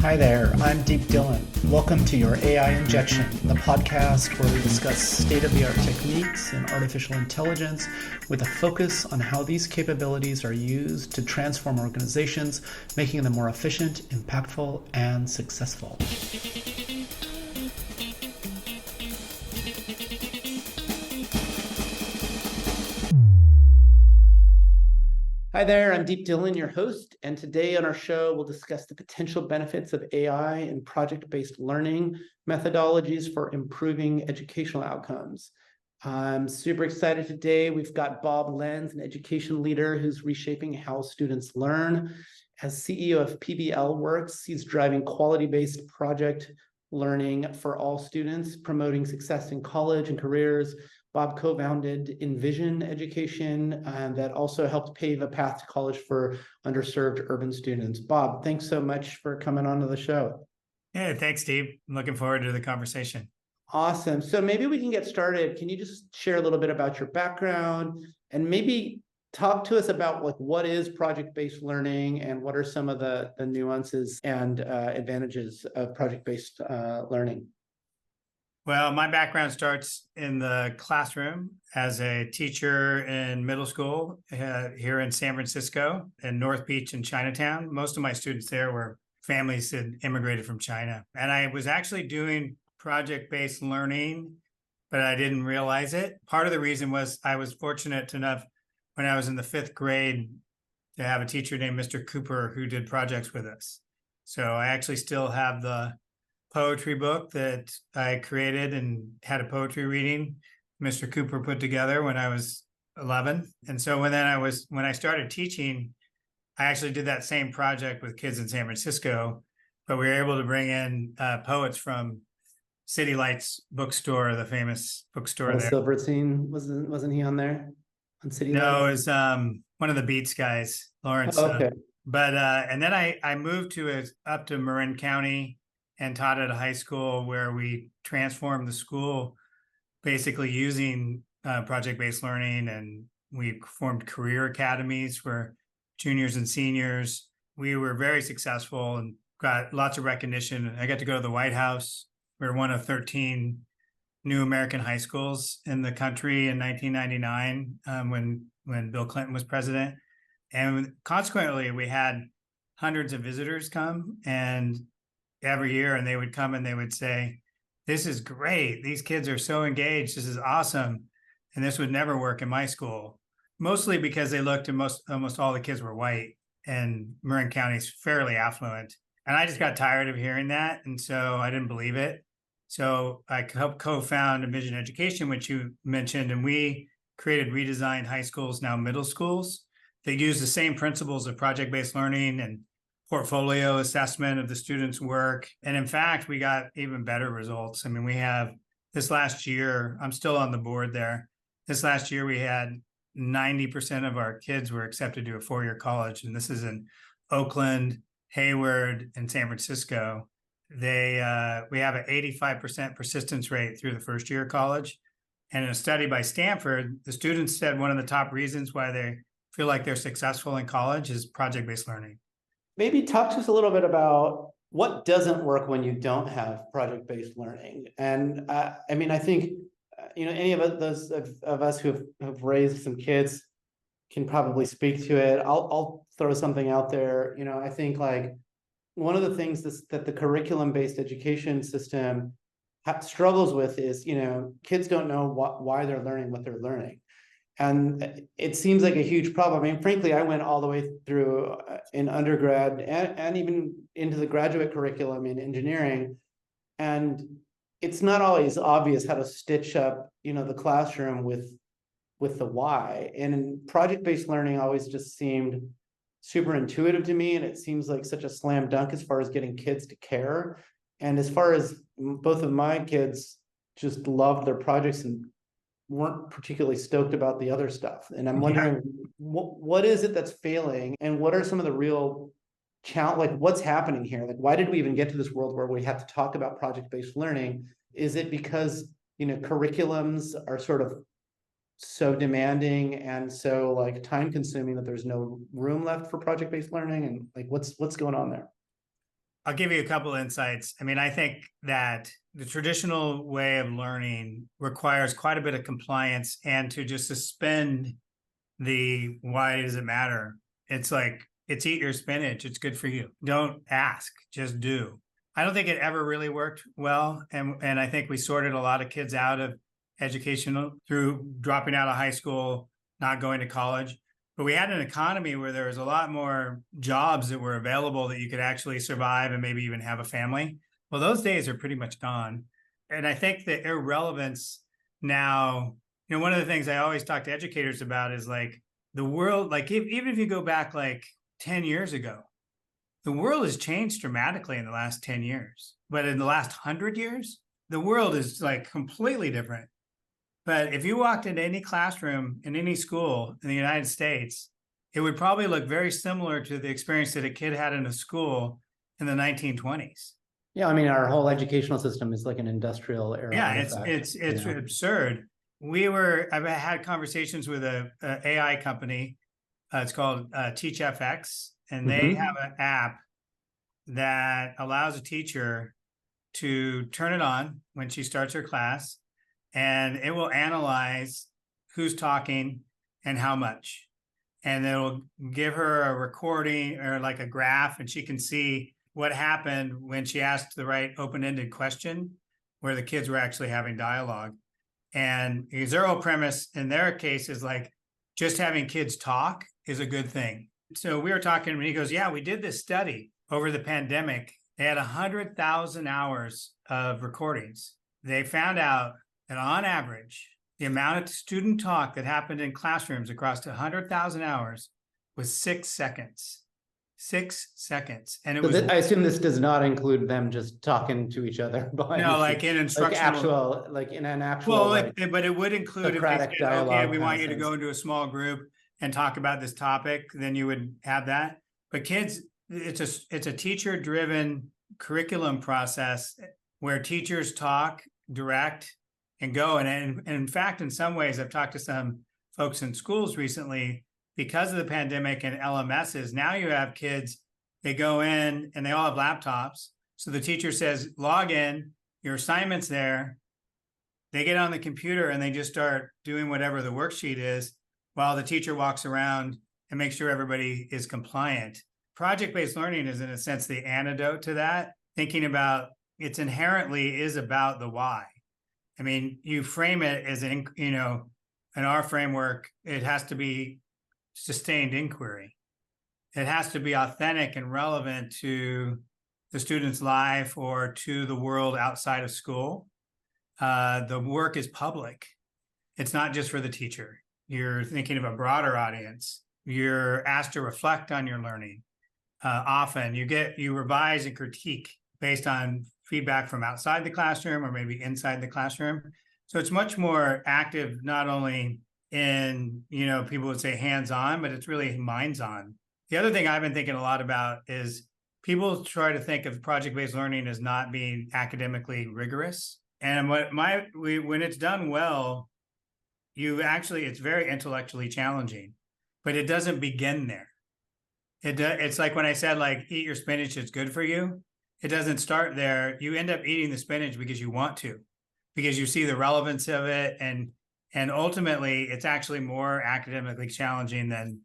Hi there, I'm Deep Dillon. Welcome to your AI Injection, the podcast where we discuss state-of-the-art techniques in artificial intelligence with a focus on how these capabilities are used to transform organizations, making them more efficient, impactful, and successful. Hi there, I'm Deep Dillon, your host, and today on our show, we'll discuss the potential benefits of AI and project-based learning methodologies for improving educational outcomes. I'm super excited today. We've got Bob Lenz, an education leader who's reshaping how students learn. As CEO of PBLWorks, he's driving quality-based project learning for all students, promoting success in college and careers. Bob co-founded Envision Education, that also helped pave a path to college for underserved urban students. Bob, thanks so much for coming onto the show. Yeah, thanks, Steve. I'm looking forward to the conversation. Awesome. So maybe we can get started. Can you just share a little bit about your background and maybe talk to us about what is project-based learning and what are some of the nuances and advantages of project-based learning? Well, my background starts in the classroom as a teacher in middle school here in San Francisco, in North Beach and Chinatown. Most of my students there were families that immigrated from China. And I was actually doing project-based learning, but I didn't realize it. Part of the reason was I was fortunate enough when I was in the 5th grade to have a teacher named Mr. Cooper who did projects with us. So I actually still have the poetry book that I created and had a poetry reading Mr. Cooper put together when I was 11. And so when I started teaching, I actually did that same project with kids in San Francisco, but we were able to bring in poets from City Lights bookstore, the famous bookstore there. Silverstein, wasn't he on there on City Lights? No, it was one of the Beats guys, Lawrence. Oh, okay. And then I moved up to Marin County and taught at a high school where we transformed the school basically using project-based learning, and we formed career academies for juniors and seniors. We were very successful and got lots of recognition. I got to go to the White House. We were one of 13 new American high schools in the country in 1999 when Bill Clinton was president. And consequently, we had hundreds of visitors come and every year, and they would come and they would say, "This is great. These kids are so engaged. This is awesome. And this would never work in my school." Mostly because they looked and almost all the kids were white, and Marin County is fairly affluent. And I just got tired of hearing that. And so I didn't believe it. So I helped co-found Envision Education, which you mentioned, and we created redesigned high schools, now middle schools. They use the same principles of project-based learning and portfolio assessment of the students' work. And in fact, we got even better results. I mean, we have this last year, I'm still on the board there. This last year, we had 90% of our kids were accepted to a 4-year college. And this is in Oakland, Hayward, and San Francisco. We have an 85% persistence rate through the first year of college. And in a study by Stanford, the students said one of the top reasons why they feel like they're successful in college is project-based learning. Maybe talk to us a little bit about what doesn't work when you don't have project-based learning. And I mean, I think, any of those of us who have raised some kids can probably speak to it. I'll throw something out there. I think one of the things that the curriculum-based education system struggles with is, kids don't know why they're learning what they're learning. And it seems like a huge problem. I mean, frankly, I went all the way through in undergrad and even into the graduate curriculum in engineering. And it's not always obvious how to stitch up, the classroom with the why. And project-based learning always just seemed super intuitive to me. And it seems like such a slam dunk as far as getting kids to care. And as far as both of my kids just loved their projects and weren't particularly stoked about the other stuff. And I'm wondering, what is it that's failing, and what are some of the real challenge, what's happening here? Why did we even get to this world where we have to talk about project-based learning? Is it because, curriculums are sort of so demanding and so time consuming that there's no room left for project-based learning? And what's going on there? I'll give you a couple insights. I mean, I think that the traditional way of learning requires quite a bit of compliance, and to just suspend the why does it matter? It's like, it's eat your spinach. It's good for you. Don't ask, just do. I don't think it ever really worked well. And I think we sorted a lot of kids out of educational through dropping out of high school, not going to college. But we had an economy where there was a lot more jobs that were available that you could actually survive and maybe even have a family. Well, those days are pretty much gone. And I think the irrelevance now, you know, one of the things I always talk to educators about is like the world, like even if you go back like 10 years ago, the world has changed dramatically in the last 10 years. But in the last 100 years, the world is like completely different. But if you walked into any classroom in any school in the United States, it would probably look very similar to the experience that a kid had in a school in the 1920s. Yeah, I mean, our whole educational system is like an industrial era Yeah, artifact, it's absurd. I've had conversations with a AI company. It's called TeachFX, and they have an app that allows a teacher to turn it on when she starts her class, and it will analyze who's talking and how much. And it'll give her a recording or like a graph, and she can see what happened when she asked the right open-ended question, where the kids were actually having dialogue. And zero premise in their case is like, just having kids talk is a good thing. So we were talking, and he goes, yeah, we did this study over the pandemic. They had 100,000 hours of recordings. They found out that on average, the amount of student talk that happened in classrooms across 100,000 hours was 6 seconds. 6 seconds. And it was, I assume this does not include them just talking to each other behind no, the like scenes. in instructional, like actual, like in an actual, well, like, but it would include if they Socratic said, okay, dialogue we want you to process. go into a small group and talk about this topic, then you would have that. But kids, it's a teacher-driven curriculum process where teachers talk, direct, and go. And in fact, in some ways, I've talked to some folks in schools recently, because of the pandemic and LMSs, now you have kids, they go in and they all have laptops. So the teacher says, log in, your assignment's there. They get on the computer and they just start doing whatever the worksheet is while the teacher walks around and makes sure everybody is compliant. Project-based learning is, in a sense, the antidote to that, thinking about it's inherently is about the why. I mean, you frame it as, in our framework, it has to be sustained inquiry. It has to be authentic and relevant to the student's life or to the world outside of school. The work is public. It's not just for the teacher. You're thinking of a broader audience. You're asked to reflect on your learning. Often you revise and critique based on feedback from outside the classroom or maybe inside the classroom. So it's much more active, not only in, people would say hands-on, but it's really minds-on. The other thing I've been thinking a lot about is people try to think of project-based learning as not being academically rigorous. And when it's done well, it's very intellectually challenging, but it doesn't begin there. It's like when I said, like, eat your spinach, it's good for you. It doesn't start there. You end up eating the spinach because you want to, because you see the relevance of it. And ultimately, it's actually more academically challenging than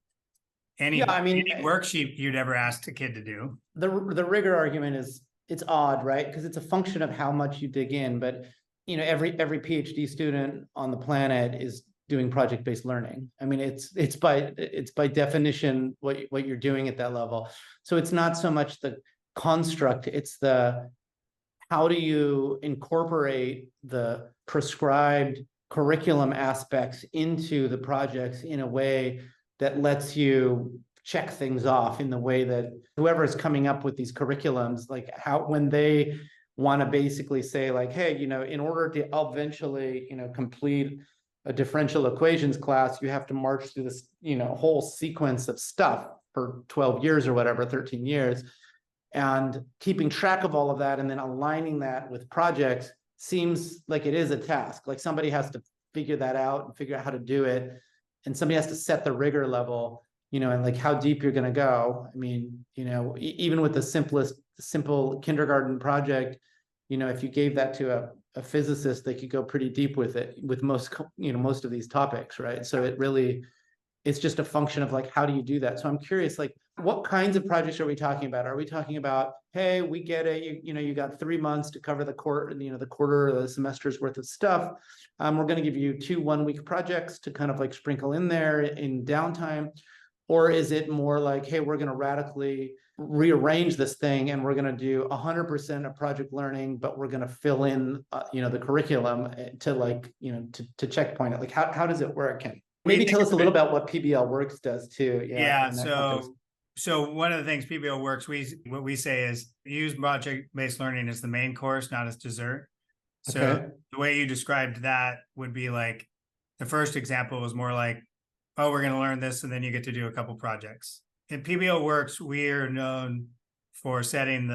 any worksheet you'd ever asked a kid to do. The rigor argument is, it's odd, right? Because it's a function of how much you dig in. But every PhD student on the planet is doing project-based learning. I mean, it's by definition what you're doing at that level. So it's not so much the construct, it's the how do you incorporate the prescribed curriculum aspects into the projects in a way that lets you check things off in the way that whoever is coming up with these curriculums, like when they want to basically say, like, hey, in order to eventually, complete a differential equations class, you have to march through this, whole sequence of stuff for 12 years or whatever, 13 years. And keeping track of all of that and then aligning that with projects seems like it is a task. Like somebody has to figure that out and figure out how to do it. And somebody has to set the rigor level, and like how deep you're going to go. I mean, even with the simplest simple kindergarten project, if you gave that to a physicist, they could go pretty deep with it, with most of these topics, right? So it's just a function of like, how do you do that? So I'm curious, like, what kinds of projects are we talking about? Are we talking about, hey, we get it, you got 3 months to cover the quarter, the quarter or the semester's worth of stuff. We're going to give you 2 1-week projects to kind of like sprinkle in there in downtime. Or is it more like, hey, we're going to radically rearrange this thing and we're going to do 100% of project learning, but we're going to fill in, the curriculum to like, to checkpoint it. Like, how does it work? And maybe tell us a little about what PBLWorks does too. Yeah. So one of the things PBLWorks, what we say is use project-based learning as the main course, not as dessert. So Okay. the way you described that would be like, the first example was more like, oh, we're going to learn this, and then you get to do a couple projects. In PBLWorks, we are known for setting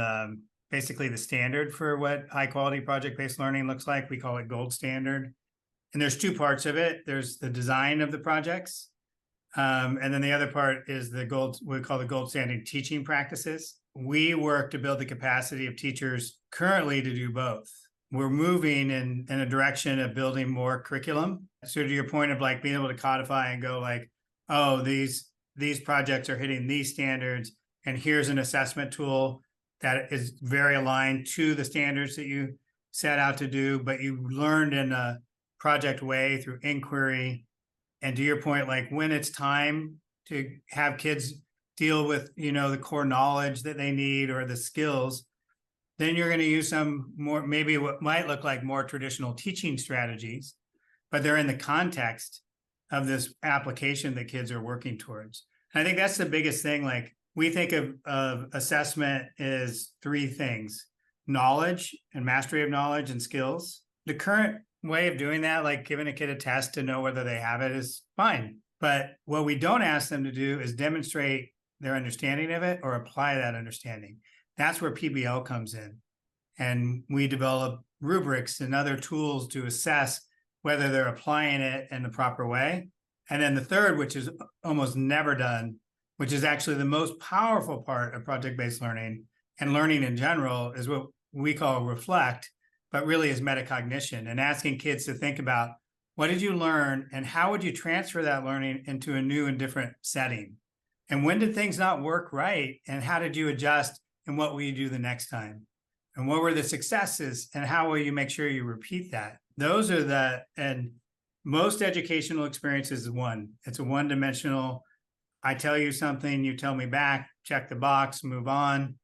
basically the standard for what high quality project-based learning looks like. We call it gold standard. And there's 2 parts of it. There's the design of the projects. And then the other part is we call the gold standard teaching practices. We work to build the capacity of teachers currently to do both. We're moving in a direction of building more curriculum. So to your point of like being able to codify and go like, oh, these projects are hitting these standards, and here's an assessment tool that is very aligned to the standards that you set out to do, but you learned in a project way through inquiry. And to your point, like when it's time to have kids deal with, the core knowledge that they need or the skills, then you're going to use some more, maybe what might look like more traditional teaching strategies, but they're in the context of this application that kids are working towards. And I think that's the biggest thing. Like we think of assessment as 3 things: knowledge and mastery of knowledge and skills. The current way of doing that, like giving a kid a test to know whether they have it, is fine. But what we don't ask them to do is demonstrate their understanding of it or apply that understanding. That's where PBL comes in. And we develop rubrics and other tools to assess whether they're applying it in the proper way. And then the third, which is almost never done, which is actually the most powerful part of project-based learning and learning in general, is what we call reflect, but really is metacognition, and asking kids to think about, what did you learn and how would you transfer that learning into a new and different setting? And when did things not work right? And how did you adjust? And what will you do the next time? And what were the successes? And how will you make sure you repeat that? Those are and most educational experiences is it's a one-dimensional, I tell you something, you tell me back, check the box, move on.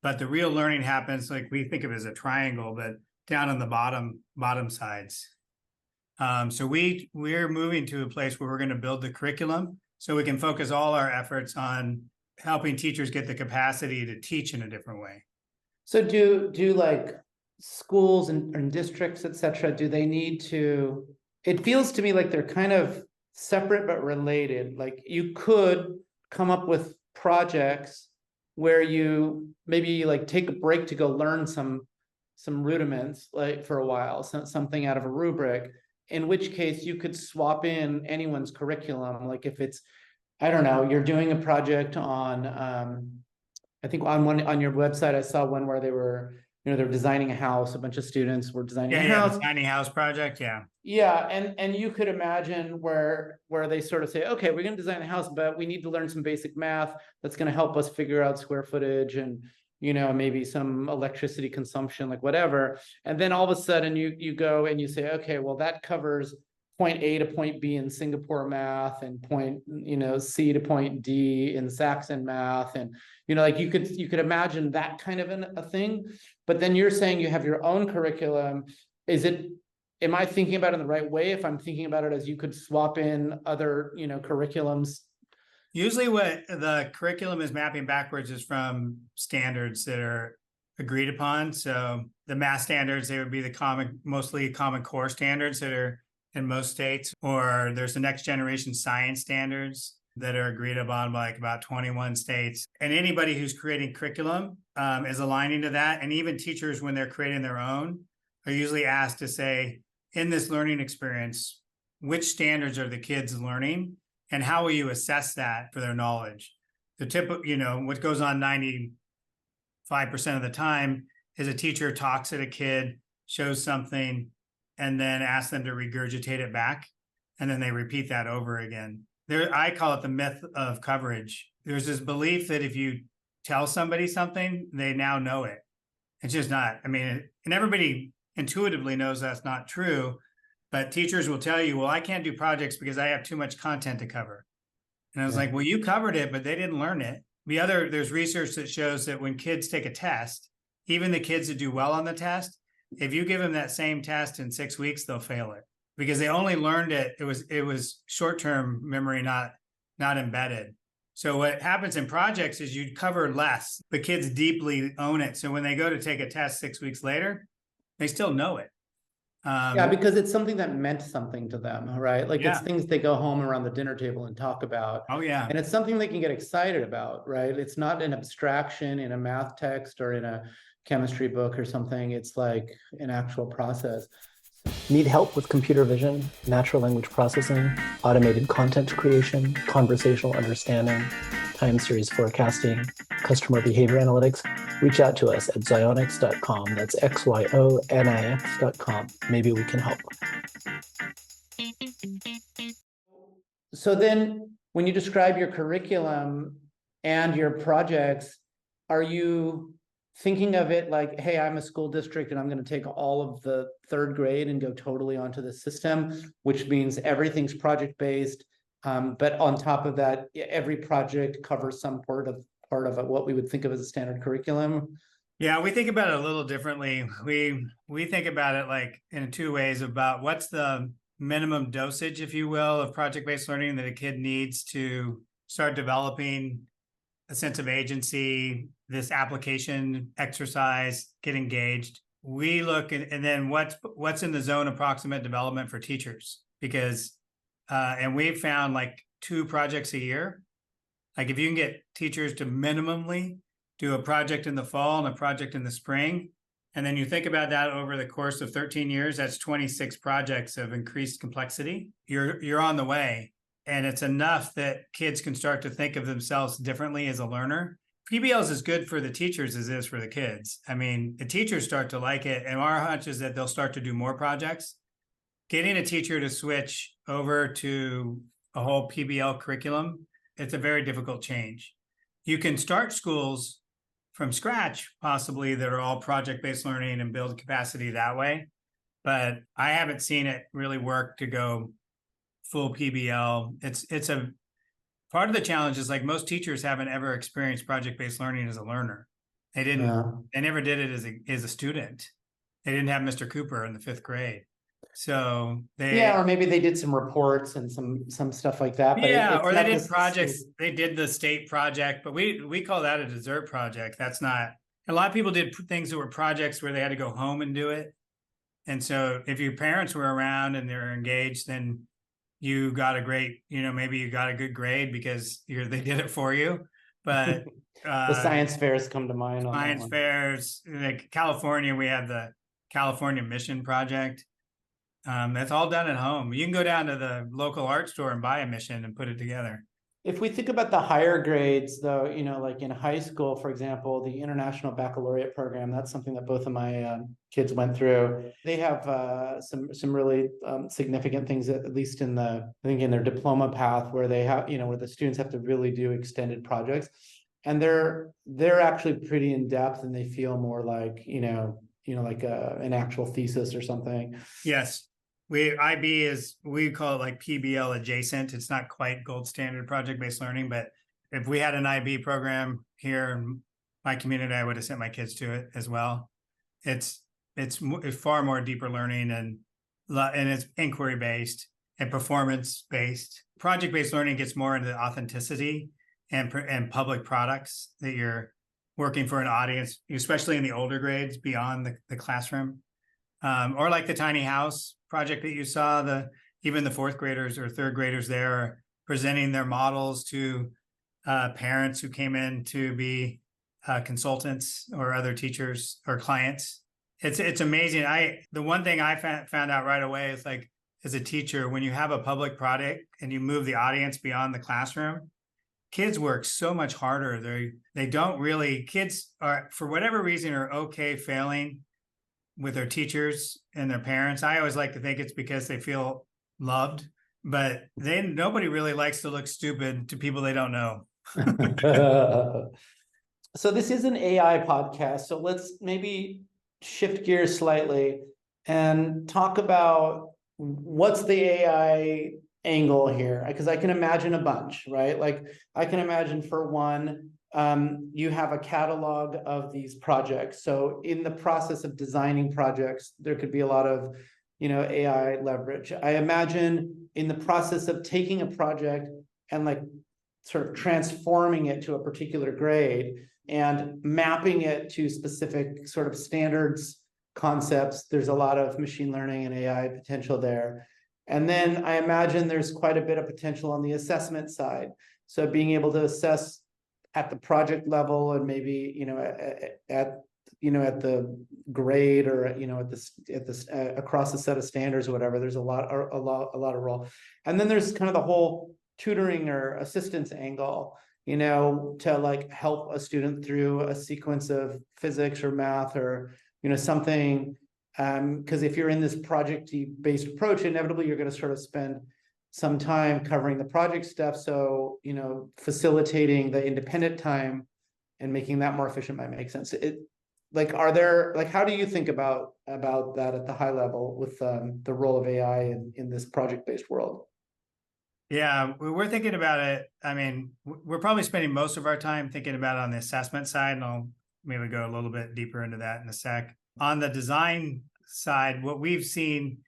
But the real learning happens, like we think of it as a triangle, but down on the bottom sides. So we're moving to a place where we're going to build the curriculum so we can focus all our efforts on helping teachers get the capacity to teach in a different way. So do like schools and districts, et cetera, do they need to, it feels to me like they're kind of separate but related. Like you could come up with projects where you maybe like take a break to go learn some rudiments like for a while, something out of a rubric, in which case you could swap in anyone's curriculum. Like if it's, I don't know, you're doing a project on, I think on your website, I saw one where they were, they're designing a house. A bunch of students were designing a house. The tiny house project. Yeah. Yeah. And you could imagine where they sort of say, okay, we're going to design a house, but we need to learn some basic math that's going to help us figure out square footage and, maybe some electricity consumption, like whatever. And then all of a sudden you go and you say, okay, well, that covers point A to point B in Singapore math and point, C to point D in Saxon math. And, like you could imagine that kind of a thing, but then you're saying you have your own curriculum. Am I thinking about it in the right way? If I'm thinking about it as you could swap in other, curriculums. Usually what the curriculum is mapping backwards is from standards that are agreed upon. So the math standards, they would be mostly common core standards that are in most states, or there's the next generation science standards that are agreed upon by like about 21 states. And anybody who's creating curriculum is aligning to that. And even teachers, when they're creating their own, are usually asked to say, in this learning experience, which standards are the kids learning? And how will you assess that for their knowledge? The tip of, what goes on 5% of the time is a teacher talks at a kid, shows something, and then asks them to regurgitate it back. And then they repeat that over again. I call it the myth of coverage. There's this belief that if you tell somebody something, they now know it. It's just not. I mean, and everybody intuitively knows that's not true, but teachers will tell you, well, I can't do projects because I have too much content to cover. And I was like, well, you covered it, but they didn't learn it. There's research that shows that when kids take a test, even the kids that do well on the test, if you give them that same test in 6 weeks, they'll fail it because they only learned it. It was short-term memory, not embedded. So what happens in projects is you cover less. The kids deeply own it. So when they go to take a test 6 weeks later, they still know it. Yeah, because it's something that meant something to them, right? Like Yeah. it's things they go home around the dinner table and talk about. Oh, yeah. And it's something they can get excited about, right? It's not an abstraction in a math text or in a chemistry book or something. It's like an actual process. Need help with computer vision, natural language processing, automated content creation, conversational understanding, time series forecasting, customer behavior analytics? Reach out to us at xionyx.com. That's XYONIX.com. Maybe we can help. So then when you describe your curriculum and your projects, are you thinking of it like, hey, I'm a school district and I'm going to take all of the third grade and go totally onto the system, which means everything's project-based. But on top of that, every project covers some part of what we would think of as a standard curriculum? Yeah, we think about it a little differently. We think about it like in two ways about what's the minimum dosage, if you will, of project-based learning that a kid needs to start developing a sense of agency, this application exercise, get engaged. We look at, and then what's in the zone of proximate development for teachers, because and we've found like 2 projects a year. Like if you can get teachers to minimally do a project in the fall and a project in the spring, and then you think about that over the course of 13 years, that's 26 projects of increased complexity. You're on the way. And it's enough that kids can start to think of themselves differently as a learner. PBL is as good for the teachers as it is for the kids. I mean, the teachers start to like it. And our hunch is that they'll start to do more projects. Getting a teacher to switch over to a whole PBL curriculum, it's a very difficult change. You can start schools from scratch, possibly, that are all project-based learning and build capacity that way. But I haven't seen it really work to go full PBL. It's a part of the challenge is like most teachers haven't ever experienced project-based learning as a learner. They never did it as a student. They didn't have Mr. Cooper in the 5th grade. So or maybe they did some reports and some stuff like that. But or they did projects. They did the state project, but we call that a dessert project. That's not. A lot of people did things that were projects where they had to go home and do it. And so if your parents were around and they're engaged, then you got a great, maybe you got a good grade because they did it for you. But the science fairs come to mind. Science fairs, like California, we have the California Mission Project. That's all done at home. You can go down to the local art store and buy a mission and put it together. If we think about the higher grades, though, like in high school, for example, the International Baccalaureate program, that's something that both of my kids went through. They have some really significant things, at least in their diploma path, where they have, where the students have to really do extended projects, and they're actually pretty in depth, and they feel more like like an actual thesis or something. Yes. We call it like PBL adjacent. It's not quite gold standard project-based learning, but if we had an IB program here in my community, I would have sent my kids to it as well. It's far more deeper learning and it's inquiry-based and performance-based. Project-based learning gets more into authenticity and public products that you're working for an audience, especially in the older grades beyond the classroom. Or like the tiny house project that you saw, even the 4th graders or 3rd graders there are presenting their models to parents who came in to be consultants or other teachers or clients. It's amazing. The one thing I found out right away is like, as a teacher, when you have a public product and you move the audience beyond the classroom, kids work so much harder. They don't really, kids are, for whatever reason, are okay failing with their teachers and their parents. I always like to think it's because they feel loved, but nobody really likes to look stupid to people they don't know. So this is an AI podcast, so let's maybe shift gears slightly and talk about what's the AI angle here, because I can imagine a bunch, right? Like I can imagine, for one, you have a catalog of these projects. So in the process of designing projects, there could be a lot of, AI leverage. I imagine in the process of taking a project and like sort of transforming it to a particular grade and mapping it to specific sort of standards, concepts, there's a lot of machine learning and AI potential there. And then I imagine there's quite a bit of potential on the assessment side. So being able to assess at the project level, and maybe, at the grade, or, at the across a set of standards or whatever, there's a lot of role. And then there's kind of the whole tutoring or assistance angle, to like help a student through a sequence of physics or math, or, something. Because if you're in this project-based approach, inevitably you're going to sort of spend some time covering the project stuff. So, facilitating the independent time and making that more efficient might make sense. How do you think about that at the high level with the role of AI in this project-based world? Yeah, we're thinking about it. I mean, we're probably spending most of our time thinking about it on the assessment side, and I'll maybe go a little bit deeper into that in a sec. On the design side, what we've seen,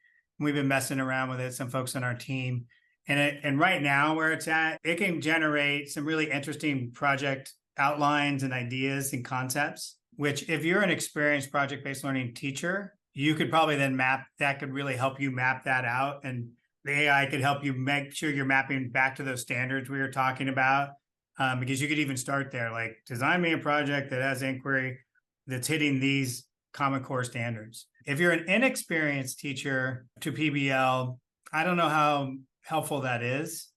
we've been messing around with it, some folks on our team, and right now where it's at, it can generate some really interesting project outlines and ideas and concepts, which if you're an experienced project-based learning teacher, you could probably then that could really help you map that out, and the AI could help you make sure you're mapping back to those standards we were talking about, because you could even start there, like design me a project that has inquiry that's hitting these Common Core standards. If you're an inexperienced teacher to PBL, I don't know how helpful that is,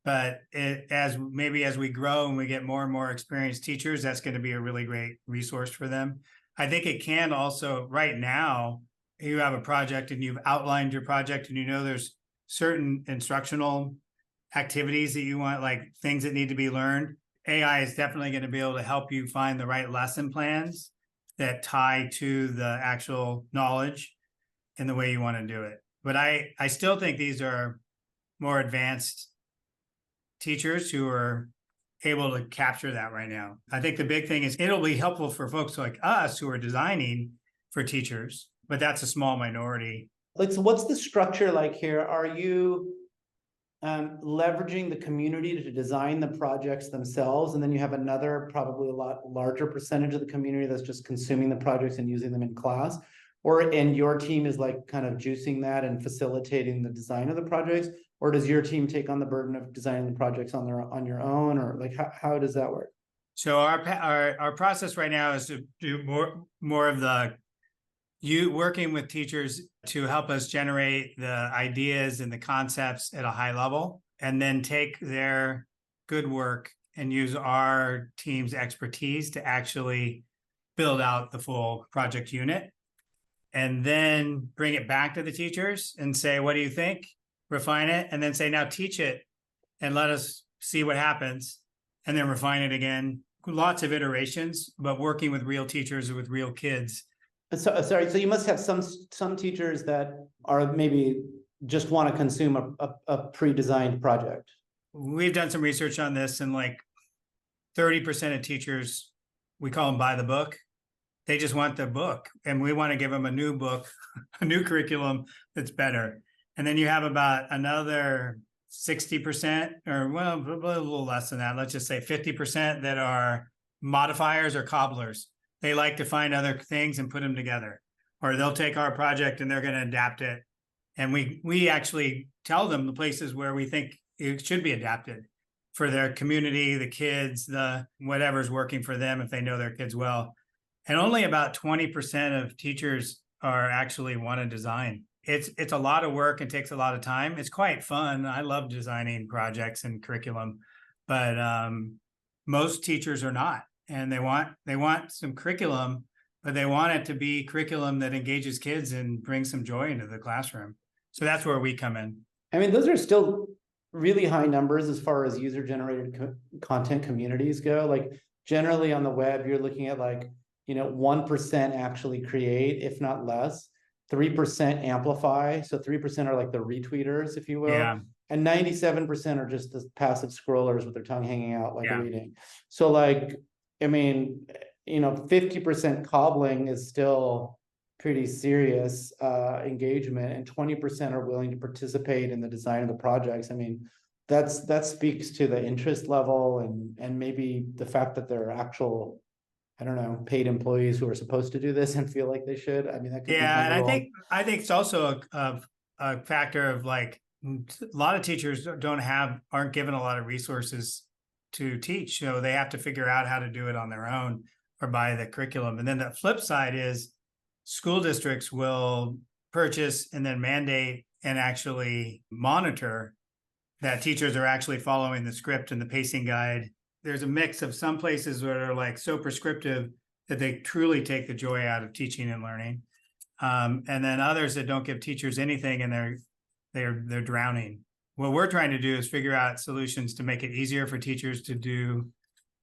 but as we grow and we get more and more experienced teachers, that's going to be a really great resource for them. I think it can also, right now, you have a project and you've outlined your project and there's certain instructional activities that you want, like things that need to be learned. AI is definitely going to be able to help you find the right lesson plans that tie to the actual knowledge and the way you want to do it. But I still think these are more advanced teachers who are able to capture that right now. I think the big thing is it'll be helpful for folks like us who are designing for teachers, but that's a small minority. Like, so what's the structure like here? Are you leveraging the community to design the projects themselves, and then you have another, probably a lot larger percentage of the community that's just consuming the projects and using them in class? And your team is like kind of juicing that and facilitating the design of the projects? Or does your team take on the burden of designing the projects on your own? Or like, how does that work? So our process right now is to do more of the working with teachers to help us generate the ideas and the concepts at a high level, and then take their good work and use our team's expertise to actually build out the full project unit, and then bring it back to the teachers and say, what do you think? Refine it, and then say, now teach it and let us see what happens, and then refine it again. Lots of iterations, but working with real teachers with real kids. So, sorry, so you must have some teachers that are maybe just want to consume a pre-designed project. We've done some research on this, and like 30% of teachers, we call them by the book. They just want the book, and we want to give them a new book, a new curriculum that's better. And then you have about another 60%, or well, a little less than that. Let's just say 50% that are modifiers or cobblers. They like to find other things and put them together, or they'll take our project and they're going to adapt it. And we actually tell them the places where we think it should be adapted for their community, the kids, the whatever's working for them, if they know their kids well. And only about 20% of teachers are actually want to design. It's a lot of work and takes a lot of time. It's quite fun. I love designing projects and curriculum, but most teachers are not, and they want some curriculum, but they want it to be curriculum that engages kids and brings some joy into the classroom. So that's where we come in. I mean, those are still really high numbers as far as user-generated content communities go. Like generally on the web, you're looking at like, 1% actually create, if not less. 3% amplify. So 3% are like the retweeters, if you will. Yeah. And 97% are just the passive scrollers with their tongue hanging out, like Yeah. reading. So like, I mean, 50% cobbling is still pretty serious engagement, and 20% are willing to participate in the design of the projects. I mean, that speaks to the interest level and maybe the fact that there are actual, I don't know, paid employees who are supposed to do this and feel like they should. I mean, that could be Yeah, and wrong. I think it's also a factor of like a lot of teachers aren't given a lot of resources to teach, so they have to figure out how to do it on their own or buy the curriculum. And then the flip side is school districts will purchase and then mandate and actually monitor that teachers are actually following the script and the pacing guide. There's a mix of some places that are like so prescriptive that they truly take the joy out of teaching and learning. And then others that don't give teachers anything and they're drowning. What we're trying to do is figure out solutions to make it easier for teachers to do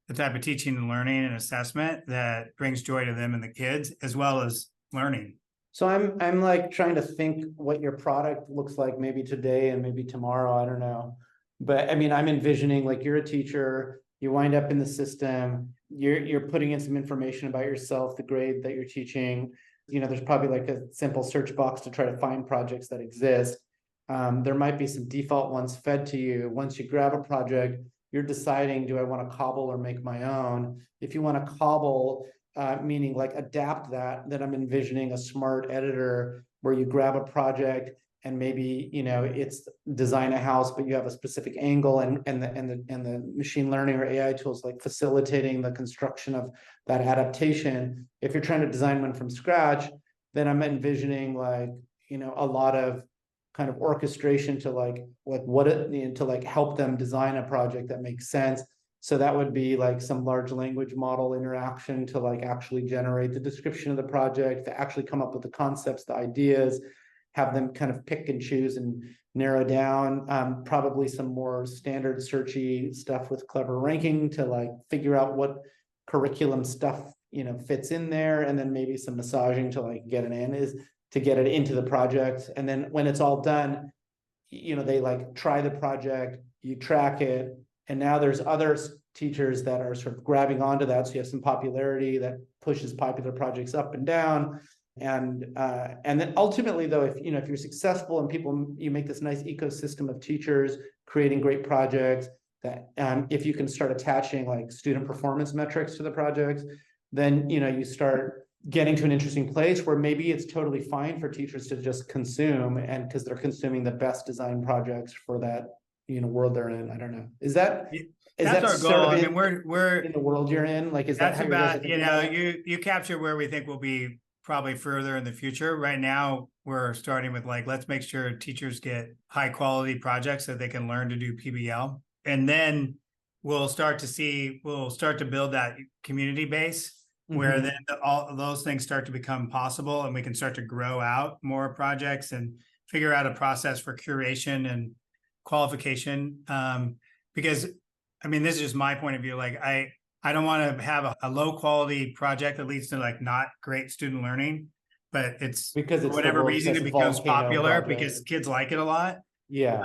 the type of teaching and learning and assessment that brings joy to them and the kids, as well as learning. So I'm like trying to think what your product looks like maybe today and maybe tomorrow, I don't know. But I mean, I'm envisioning like you're a teacher, you wind up in the system, you're putting in some information about yourself, the grade that you're teaching. There's probably like a simple search box to try to find projects that exist. There might be some default ones fed to you. Once you grab a project, you're deciding, do I want to cobble or make my own? If you want to cobble, meaning like adapt that, then I'm envisioning a smart editor where you grab a project and maybe, it's design a house, but you have a specific angle and the machine learning or AI tools like facilitating the construction of that adaptation. If you're trying to design one from scratch, then I'm envisioning like, a lot of kind of orchestration to to help them design a project that makes sense. So that would be like some large language model interaction to like actually generate the description of the project, to actually come up with the concepts, the ideas, have them kind of pick and choose and narrow down. Probably some more standard searchy stuff with clever ranking to like figure out what curriculum stuff, fits in there. And then maybe some massaging to like get it into the project. And then when it's all done, they like try the project, you track it. And now there's other teachers that are sort of grabbing onto that. So you have some popularity that pushes popular projects up and down. And then ultimately, though, if you're successful and you make this nice ecosystem of teachers creating great projects, that if you can start attaching like student performance metrics to the projects, then you start getting to an interesting place where maybe it's totally fine for teachers to just consume, and because they're consuming the best design projects for that world they're in. I don't know. Is that our goal? I mean, we're in the world you're in. Like, is that that's about you capture where we think we'll be probably further in the future. Right now, we're starting with like, let's make sure teachers get high quality projects so they can learn to do PBL, and then we'll start to build that community base where then all of those things start to become possible, and we can start to grow out more projects and figure out a process for curation and qualification. Because I mean, this is just my point of view. Like I don't want to have a low quality project that leads to like not great student learning, but it's because for whatever reason it becomes popular because kids like it a lot. Yeah.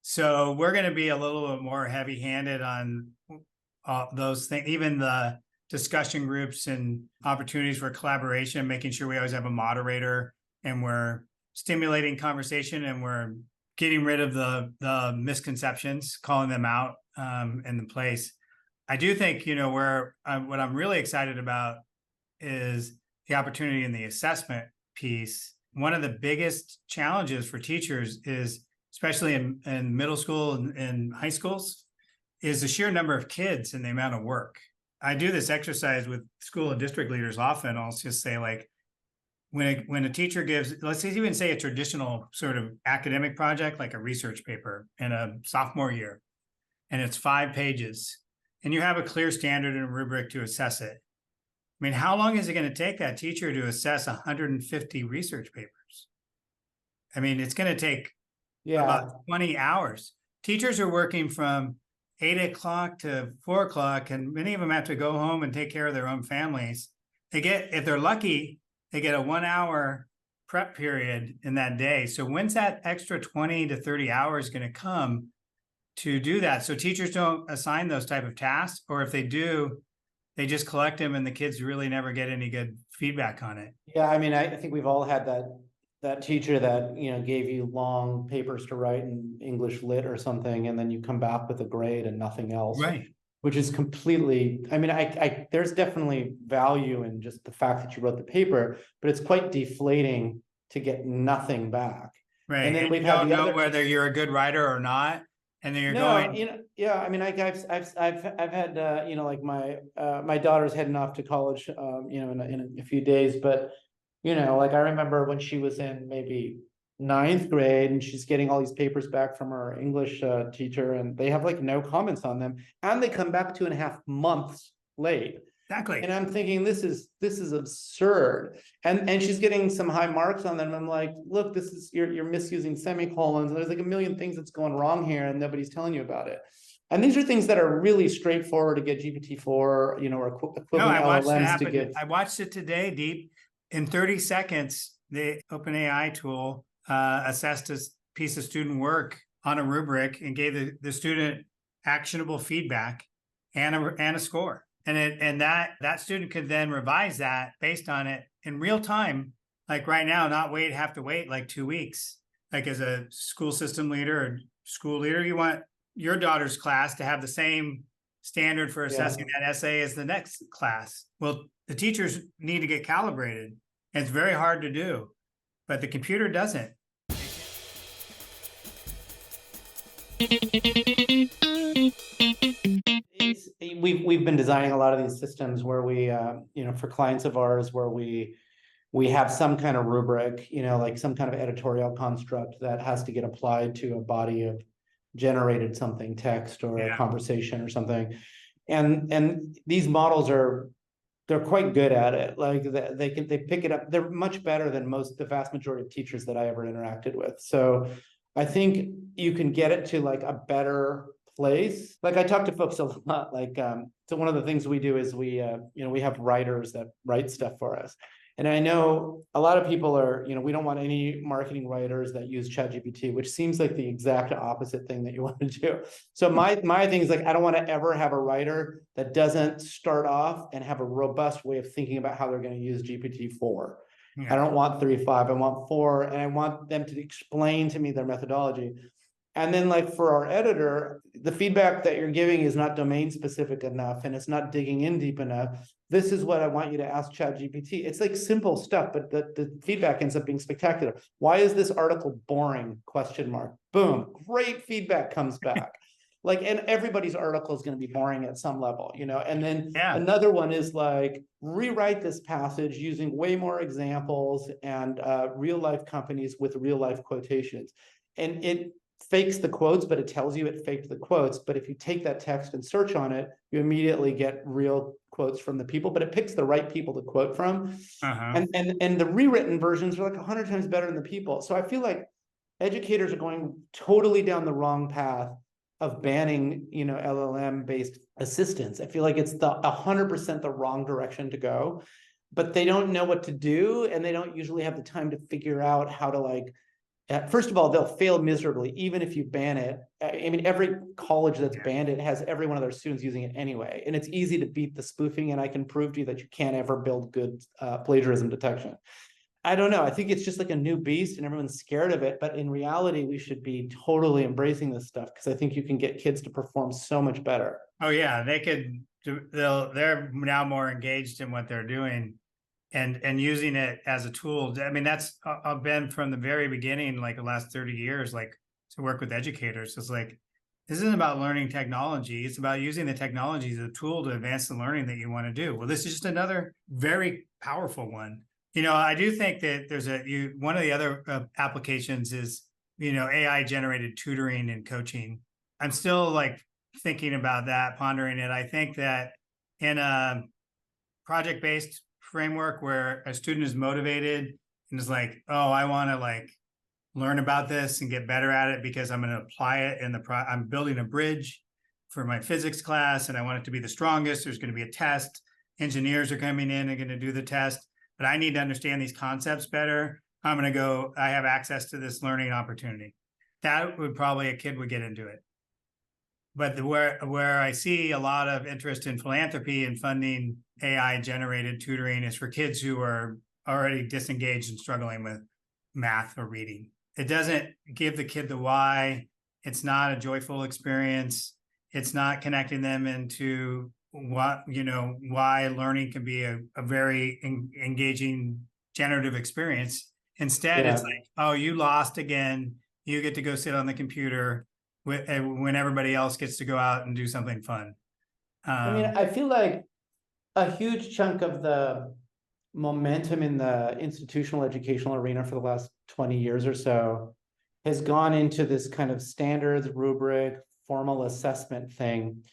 So we're going to be a little bit more heavy handed on those things, even the discussion groups and opportunities for collaboration, making sure we always have a moderator and we're stimulating conversation and we're getting rid of the misconceptions, calling them out in the place. I do think, what I'm really excited about is the opportunity in the assessment piece. One of the biggest challenges for teachers is, especially in middle school and high schools, is the sheer number of kids and the amount of work. I do this exercise with school and district leaders often. I'll just say like, when a teacher gives, let's even say a traditional sort of academic project, like a research paper in a sophomore year, and it's 5 pages, and you have a clear standard and rubric to assess it. I mean, how long is it going to take that teacher to assess 150 research papers? I mean, it's going to take about 20 hours. Teachers are working from 8 o'clock to 4 o'clock, and many of them have to go home and take care of their own families. If they're lucky, they get a 1 hour prep period in that day. So when's that extra 20 to 30 hours going to come to do that? So teachers don't assign those type of tasks, or if they do, they just collect them and the kids really never get any good feedback on it. Yeah, I mean, I think we've all had that teacher that, gave you long papers to write in English lit or something, and then you come back with a grade and nothing else. Right. Which is completely, I mean, there's definitely value in just the fact that you wrote the paper, but it's quite deflating to get nothing back. Right. And then you don't know whether you're a good writer or not. And then you're going. Yeah. I mean, I've had, like my daughter's heading off to college, in a few days, but, like I remember when she was in maybe 9th grade and she's getting all these papers back from her English teacher, and they have like no comments on them, and they come back 2.5 months late. Exactly. And I'm thinking, this is absurd. And she's getting some high marks on them. I'm like, look, you're misusing semicolons, and there's like a million things that's going wrong here, and nobody's telling you about it. And these are things that are really straightforward to get GPT-4, or equivalent LLMs to get. I watched it today, Deep. In 30 seconds, the OpenAI tool assessed a piece of student work on a rubric and gave the student actionable feedback and a score. And that student could then revise that based on it in real time, like right now, not have to wait like 2 weeks. Like as a school system leader or school leader, you want your daughter's class to have the same standard for assessing that essay as the next class. Well, the teachers need to get calibrated. And it's very hard to do, but the computer doesn't. We've been designing a lot of these systems where we, for clients of ours, where we have some kind of rubric, like some kind of editorial construct that has to get applied to a body of generated something, text or a conversation or something. And these models they're quite good at it. Like they pick it up. They're much better than the vast majority of teachers that I ever interacted with. So I think you can get it to like a better place. Like I talk to folks a lot, like, so one of the things we do is we have writers that write stuff for us. And I know a lot of people are, we don't want any marketing writers that use ChatGPT, which seems like the exact opposite thing that you want to do. So my thing is like, I don't want to ever have a writer that doesn't start off and have a robust way of thinking about how they're going to use GPT-4. I don't want 3.5, I want 4, and I want them to explain to me their methodology. And then like for our editor, the feedback that you're giving is not domain specific enough, and it's not digging in deep enough. This is what I want you to ask ChatGPT. It's like simple stuff, but the feedback ends up being spectacular. Why is this article boring? ? Boom, great feedback comes back. Like, and everybody's article is going to be boring at some level, and then another one is like, rewrite this passage using way more examples and real life companies with real life quotations. And it fakes the quotes, but it tells you it faked the quotes. But if you take that text and search on it, you immediately get real quotes from the people, but it picks the right people to quote from. And the rewritten versions are like 100 times better than the people. So I feel like educators are going totally down the wrong path of banning, LLM based assistants. I feel like it's 100% the wrong direction to go, but they don't know what to do. And they don't usually have the time to figure out how to first of all, they'll fail miserably, even if you ban it. I mean, every college that's banned it has every one of their students using it anyway. And it's easy to beat the spoofing. And I can prove to you that you can't ever build good plagiarism detection. I don't know. I think it's just like a new beast and everyone's scared of it. But in reality, we should be totally embracing this stuff, because I think you can get kids to perform so much better. Oh, yeah. They're now more engaged in what they're doing and using it as a tool. I mean, I've been from the very beginning, like the last 30 years, like to work with educators. It's like, this isn't about learning technology. It's about using the technology as a tool to advance the learning that you want to do. Well, this is just another very powerful one. I do think that there's one of the other applications is, AI generated tutoring and coaching. I'm still like thinking about that, pondering it, I think that in a project-based framework where a student is motivated and is like, oh, I want to like learn about this and get better at it because I'm going to apply it in I'm building a bridge for my physics class and I want it to be the strongest. There's going to be a test. Engineers are coming in and going to do the test, but I need to understand these concepts better. I'm going to go, I have access to this learning opportunity. That would probably, a kid would get into it. But where I see a lot of interest in philanthropy and funding AI generated tutoring is for kids who are already disengaged and struggling with math or reading. It doesn't give the kid the why. It's not a joyful experience. It's not connecting them into what, why learning can be a very engaging generative experience. Instead, It's like, oh, you lost again. You get to go sit on the computer when everybody else gets to go out and do something fun. I mean, I feel like a huge chunk of the momentum in the institutional educational arena for the last 20 years or so has gone into this kind of standards, rubric, formal assessment thing.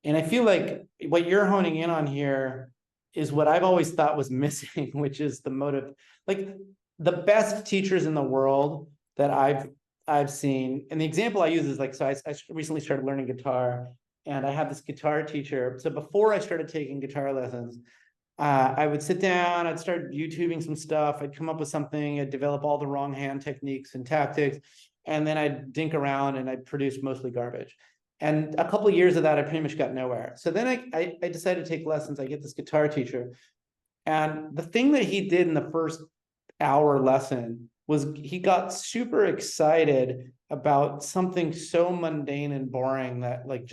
And I feel like what you're honing in on here is what I've always thought was missing, which is the motive. Like the best teachers in the world that I've seen, and the example I use is like, so I recently started learning guitar, and I have this guitar teacher. So before I started taking guitar lessons, I would sit down, I'd start YouTubing some stuff, I'd come up with something, I'd develop all the wrong hand techniques and tactics, and then I'd dink around and I'd produce mostly garbage. And a couple of years of that, I pretty much got nowhere. So then I decided to take lessons. I get this guitar teacher, and the thing that he did in the first hour lesson was he got super excited about something so mundane and boring that like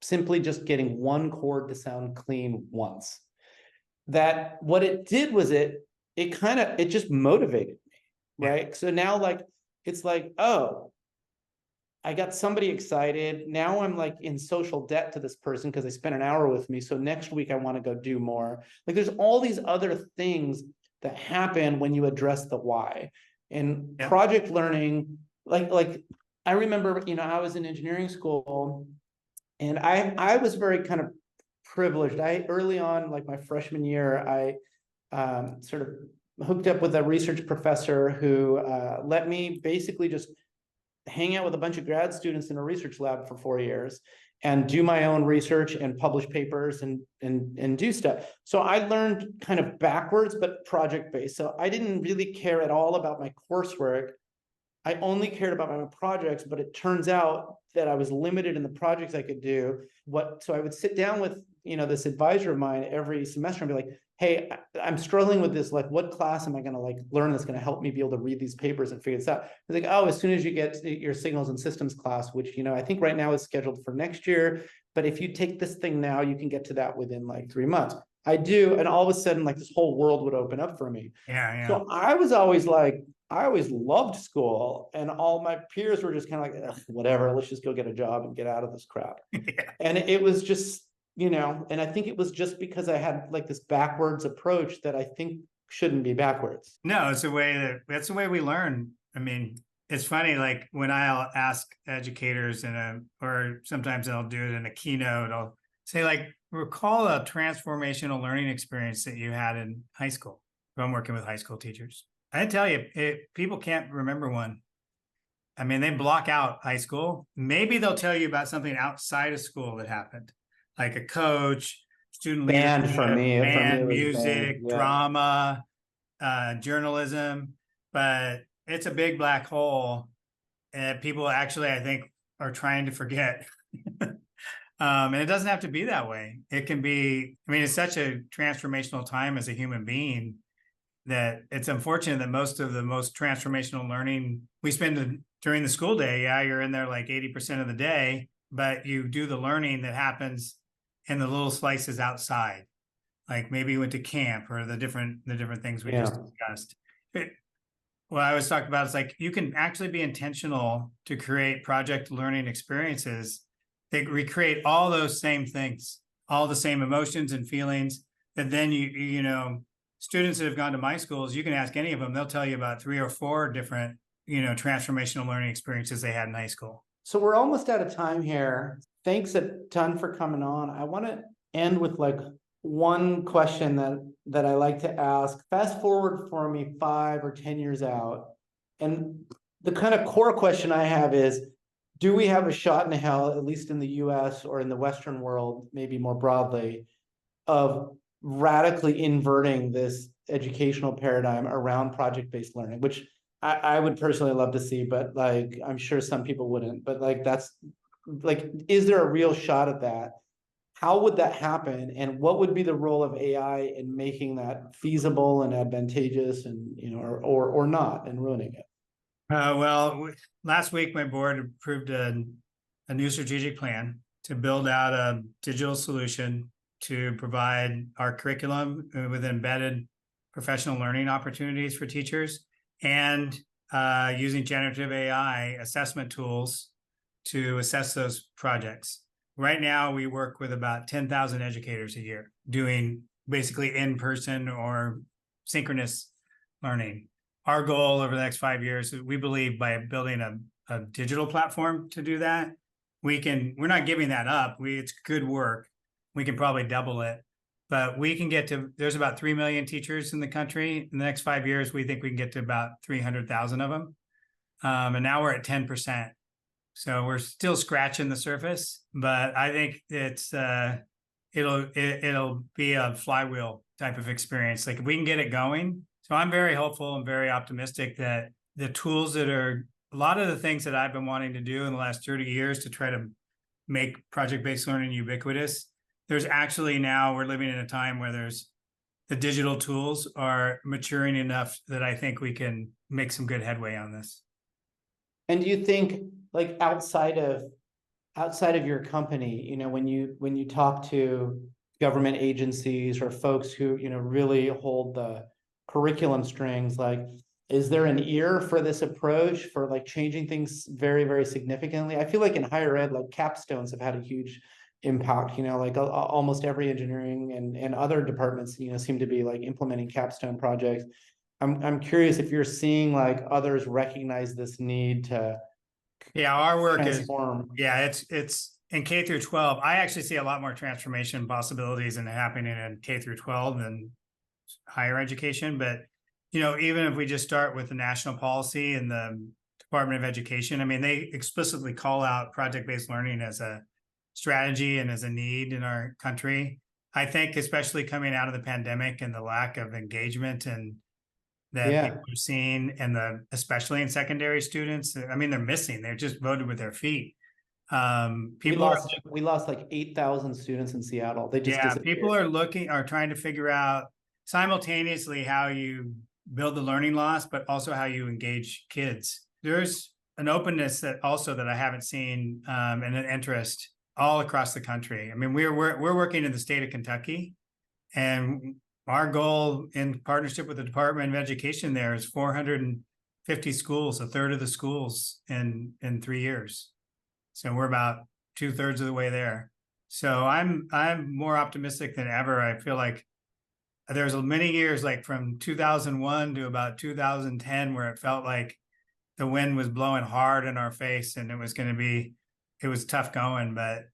simply getting one chord to sound clean once. That what it did was it just motivated me, right? Yeah. So now like, it's like, oh, I got somebody excited. Now I'm like in social debt to this person because they spent an hour with me. So next week I want to go do more. Like there's all these other things that happen when you address the why. And project learning, like I remember, I was in engineering school, and I was very kind of privileged. Early on, like my freshman year, I sort of hooked up with a research professor who let me basically just hang out with a bunch of grad students in a research lab for 4 years and do my own research and publish papers and do stuff. So I learned kind of backwards, but project-based. So I didn't really care at all about my coursework. I only cared about my projects, but it turns out that I was limited in the projects I could do. So I would sit down with, this advisor of mine every semester and be like, hey, I'm struggling with this. Like, what class am I going to like learn that's going to help me be able to read these papers and figure this out? It's like, oh, as soon as you get to your signals and systems class, which, I think right now is scheduled for next year. But if you take this thing now, you can get to that within like 3 months. I do. And all of a sudden, like this whole world would open up for me. Yeah. So I was always like, I always loved school, and all my peers were just kind of like, whatever, let's just go get a job and get out of this crap. Yeah. And it was just, and I think it was just because I had like this backwards approach that I think shouldn't be backwards. No, that's the way we learn. I mean, it's funny, like when I'll ask educators or sometimes I'll do it in a keynote, I'll say like, recall a transformational learning experience that you had in high school. I'm working with high school teachers. I tell you, people can't remember one. I mean, they block out high school. Maybe they'll tell you about something outside of school that happened, like a coach, student band leadership, for me, music, drama, journalism. But it's a big black hole that people actually, I think, are trying to forget. And it doesn't have to be that way. It can be, it's such a transformational time as a human being that it's unfortunate that most of the most transformational learning we spend during the school day. Yeah, you're in there like 80% of the day, but you do the learning that happens in the little slices outside. Like maybe you went to camp or the different things we just discussed. What I was talking about is like, you can actually be intentional to create project learning experiences that recreate all those same things, all the same emotions and feelings that then students that have gone to my schools, you can ask any of them, they'll tell you about 3 or 4 different, transformational learning experiences they had in high school. So we're almost out of time here. thanks a ton for coming on. I want to end with like one question that I like to ask. Fast forward for me 5 or 10 years out, and the kind of core question I have is, do we have a shot in hell, at least in the US or in the Western world, maybe more broadly, of radically inverting this educational paradigm around project-based learning, which I would personally love to see, but like I'm sure some people wouldn't. But like that's like, is there a real shot at that? How would that happen? And what would be the role of AI in making that feasible and advantageous, and or not, and ruining it? Last week my board approved a new strategic plan to build out a digital solution to provide our curriculum with embedded professional learning opportunities for teachers, and using generative AI assessment tools to assess those projects. Right now, we work with about 10,000 educators a year doing basically in-person or synchronous learning. Our goal over the next 5 years, we believe by building a digital platform to do that, we're not giving that up. It's good work. We can probably double it, but we can get to, there's about 3 million teachers in the country. In the next 5 years, we think we can get to about 300,000 of them. And now we're at 10%. So we're still scratching the surface, but I think it'll be a flywheel type of experience. Like if we can get it going. So I'm very hopeful and very optimistic that the tools that are, a lot of the things that I've been wanting to do in the last 30 years to try to make project-based learning ubiquitous, there's actually now, we're living in a time where the digital tools are maturing enough that I think we can make some good headway on this. And do you think, like outside of your company, when you talk to government agencies or folks who really hold the curriculum strings, like, is there an ear for this approach for like changing things very, very significantly? I feel like in higher ed, like capstones have had a huge impact, like almost every engineering and other departments, seem to be like implementing capstone projects. I'm curious if you're seeing like others recognize this need to our work transform. It's in K through 12. I actually see a lot more transformation possibilities and happening in K through 12 than higher education. But even if we just start with the national policy and the Department of Education, I mean, they explicitly call out project-based learning as a strategy and as a need in our country. I think especially coming out of the pandemic and the lack of engagement and that people are seeing, and especially in secondary students, I mean, they're missing. They're just voted with their feet. We lost like 8,000 students in Seattle. They just disappeared. People are trying to figure out simultaneously how you build the learning loss, but also how you engage kids. There's an openness that I haven't seen, and an interest all across the country. I mean, we're working in the state of Kentucky, and our goal in partnership with the Department of Education there is 450 schools, a third of the schools in 3 years. So we're about 2/3 of the way there. So I'm more optimistic than ever. I feel like there's many years, like from 2001 to about 2010, where it felt like the wind was blowing hard in our face and it was tough going, but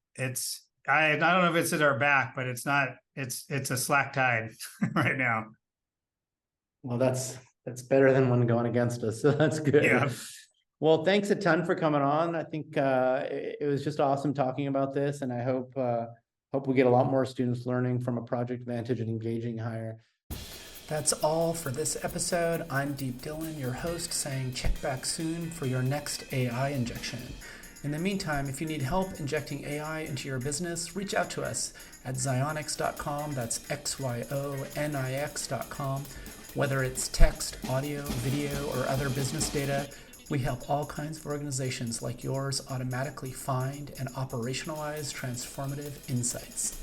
I don't know if it's at our back, but it's not, it's a slack tide right now. Well, that's better than one going against us. So that's good. Yeah. Well, thanks a ton for coming on. I think it was just awesome talking about this, and I hope we get a lot more students learning from a project vantage and engaging higher. That's all for this episode. I'm Deep Dillon, your host, saying check back soon for your next AI injection. In the meantime, if you need help injecting AI into your business, reach out to us at xionyx.com. That's XYONIX.com. Whether it's text, audio, video, or other business data, we help all kinds of organizations like yours automatically find and operationalize transformative insights.